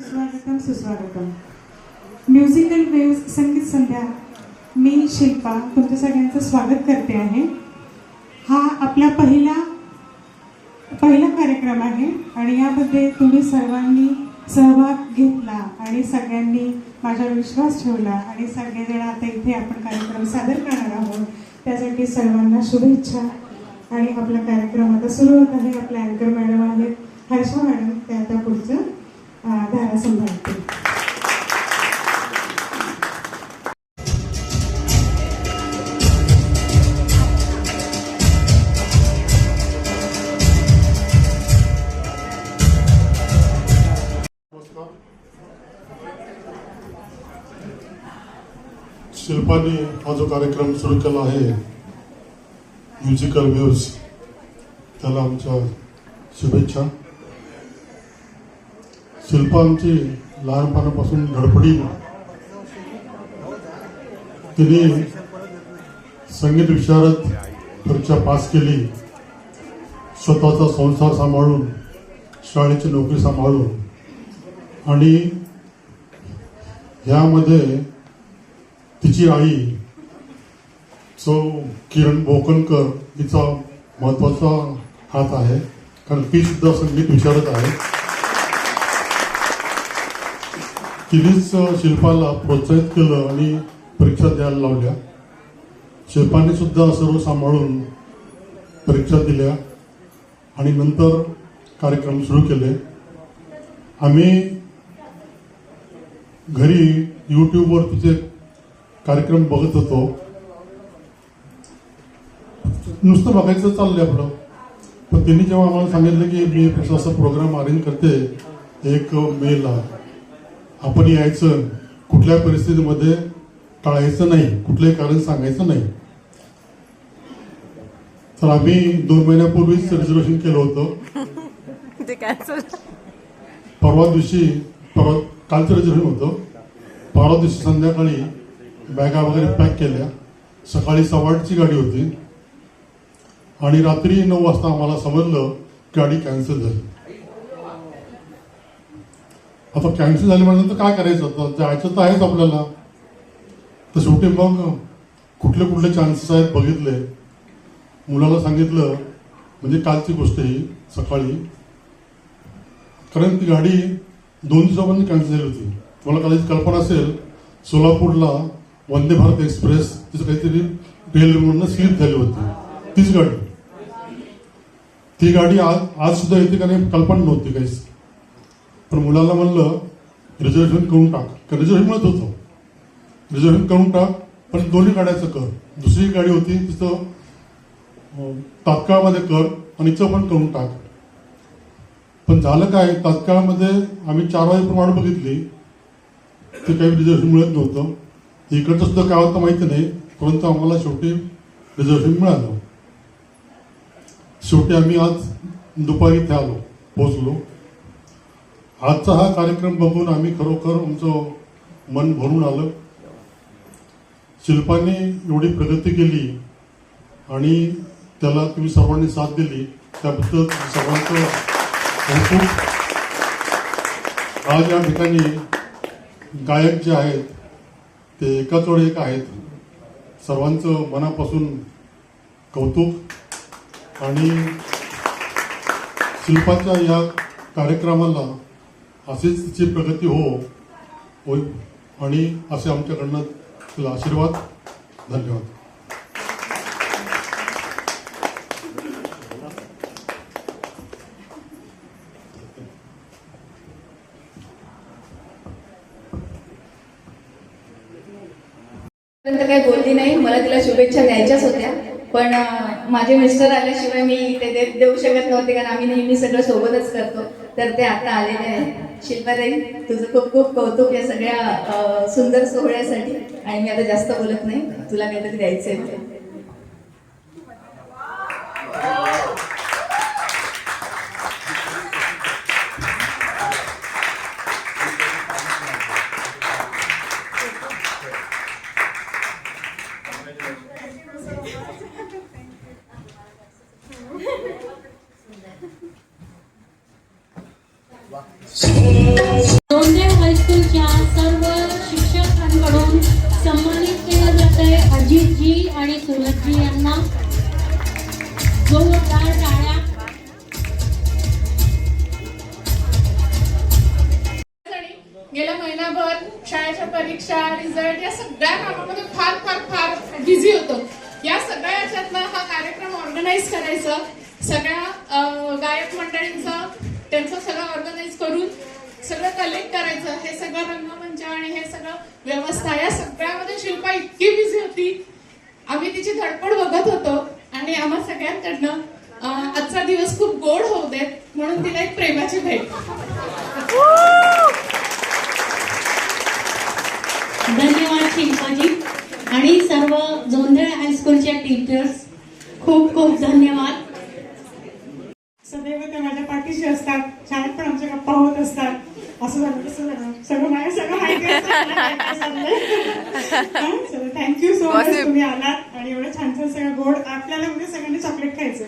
स्वागतम सुस्वागतम. Musical waves संगीत संध्या. मी शिल्पा तुमच्या सगळ्यांचं स्वागत करते आहे. हा आपला पहिला कार्यक्रम आहे आणि यामध्ये तुम्ही सर्वांनी सहभाग घेतला आणि सगळ्यांनी माझ्यावर विश्वास ठेवला आणि सगळेजण आता इथे आपण कार्यक्रम सादर करणार आहोत. त्यासाठी सर्वांना शुभेच्छा. आणि आपला कार्यक्रम आता सुरू होत आहे. आपल्या अँकर मॅडम आहेत हर्षा मॅडम, ते आता पुढचं धारा संभाळतील. शिल्पाने हा जो कार्यक्रम सुरू केला आहे म्युझिकल वेव्स, त्याला आमच्या शुभेच्छा. शिल्पा आमची लहानपणापासून धडपडी. तिने संगीत विशारद परीक्षा पास केली, स्वतःचा संसार सांभाळून, शाळेची नोकरी सांभाळून, आणि ह्यामध्ये तिची आई सौ किरण बोकणकर हिचा महत्वाचा हात आहे, कारण ती सुद्धा संगीत विशारद आहे. तिनेच शिल्पाला प्रोत्साहित केलं आणि परीक्षा द्यायला लावल्या. शिल्पाने सुद्धा सर्व सांभाळून परीक्षा दिल्या आणि नंतर कार्यक्रम सुरू केले. आम्ही घरी यूट्यूबवर तिचे कार्यक्रम बघत होतो. नुसतं बघायचं चाललंय आपलं. पण त्यांनी जेव्हा आम्हाला सांगितलं की मी असा प्रोग्राम अरेंज करते 1 मेला, आपण यायचं, कुठल्या परिस्थितीमध्ये टाळायचं नाही, कुठलंही कारण सांगायचं नाही. तर आम्ही 2 महिन्यापूर्वीच रिझर्वेशन केलं होतं. कालचं रिझर्वेशन होतं. परवा दिवशी संध्याकाळी बॅगा वगैरे पॅक केल्या. सकाळी 8:15ची गाडी होती आणि रात्री 9 वाजता आम्हाला समजलं गाडी कॅन्सल झाली. आता कॅन्सल झाली म्हणजे काय करायचं, आता जायचं तर आहेच आपल्याला. तर शेवटी मग कुठले चान्सेस आहेत बघितले. मुलाला सांगितलं, म्हणजे कालची गोष्ट ही सकाळी, कारण ती गाडी 2 दिवसापर्यंत कॅन्सल झाली होती. तुम्हाला कदाचित कल्पना असेल, सोलापूरला वंदे भारत एक्सप्रेस तिचं काहीतरी रेल्वेमधून स्लिप झाली होती. तीच गाडी, ती गाडी आज सुद्धा येते का नाही कल्पना नव्हती काहीच. पण मुलाला म्हणलं रिझर्वेशन करून टाक, कारण रिझर्वेशन मिळत होतं, रिझर्वेशन करून टाक, पण दोन्ही गाड्याचं कर. दुसरी गाडी होती तिचं तात्काळमध्ये कर आणि हिचं पण करून टाक. पण झालं काय, तात्काळमध्ये आम्ही 4 वाजेपर्यंत वाट बघितली, ते काही रिझर्वेशन मिळत नव्हतं. इकडचं सुद्धा काय होतं माहिती नाही, परंतु आम्हाला शेवटी रिझर्वेशन मिळालं. शेवटी आम्ही आज दुपारी इथे पोहोचलो. आजचा हा कार्यक्रम बघून आम्ही खरोखर आमचं मन भरून आलं. शिल्पाने एवढी प्रगती केली आणि त्याला तुम्ही सर्वांनी साथ दिली, त्याबद्दल सर्वांचं कौतुक. आज या ठिकाणी गायक जे आहेत ते एकाचोड एक आहेत. सर्वांचं मनापासून कौतुक. आणि शिल्पाच्या या कार्यक्रमाला अशीच तिची प्रगती होईल आणि असे आमच्याकडनं तिला आशीर्वाद. धन्यवाद. काही बोलली नाही. मला तिला शुभेच्छा द्यायच्याच होत्या, पण माझे मिस्टर आल्याशिवाय मी ते देऊ शकत नव्हते, कारण आम्ही नेहमी सगळं सोबतच करतो. तर ते आता आलेले आहेत. शिल्पाताई, तुझं खूप खूप कौतुक या सगळ्या सुंदर सोहळ्यासाठी. आणि मी आता जास्त बोलत नाही, तुला काहीतरी द्यायचं आहे. दोन गेल्या महिनाभर शाळेच्या परीक्षा, रिझल्ट या सगळ्या कामामध्ये फार फार फार बिझी होतो. या सगळ्या याच्यातनं हा कार्यक्रम ऑर्गनाईज करायचं, सगळ्या गायक मंडळींचं त्यांचं सगळं ऑर्गनाईज करून सगळं कलेक्ट करायचं, हे सगळं रंगमंच आणि हे सगळं व्यवस्था, या सगळ्यामध्ये शिल्पा इतकी बिझी होती. आम्ही तिची धडपड बघत होतो आणि आम्हा सगळ्यांकडनं आजचा दिवस खूप गोड होऊ देत म्हणून तिला एक प्रेमाची भेट. धन्यवाद शिल्पाजी आणि सर्व जोंधळ हायस्कूलच्या टीचर्स, खूप खूप धन्यवाद. सदैव ते माझ्या पाठीशी असतात, शाळेत पण आमच्या गप्पा होत असतात. असं झालं तसं झालं, सगळं माहिती असतं. थँक्यू सो मच, तुम्ही आलात आणि एवढं छान छान सगळं गोड. आपल्याला म्हणजे सगळ्यांनी चॉकलेट खायचं.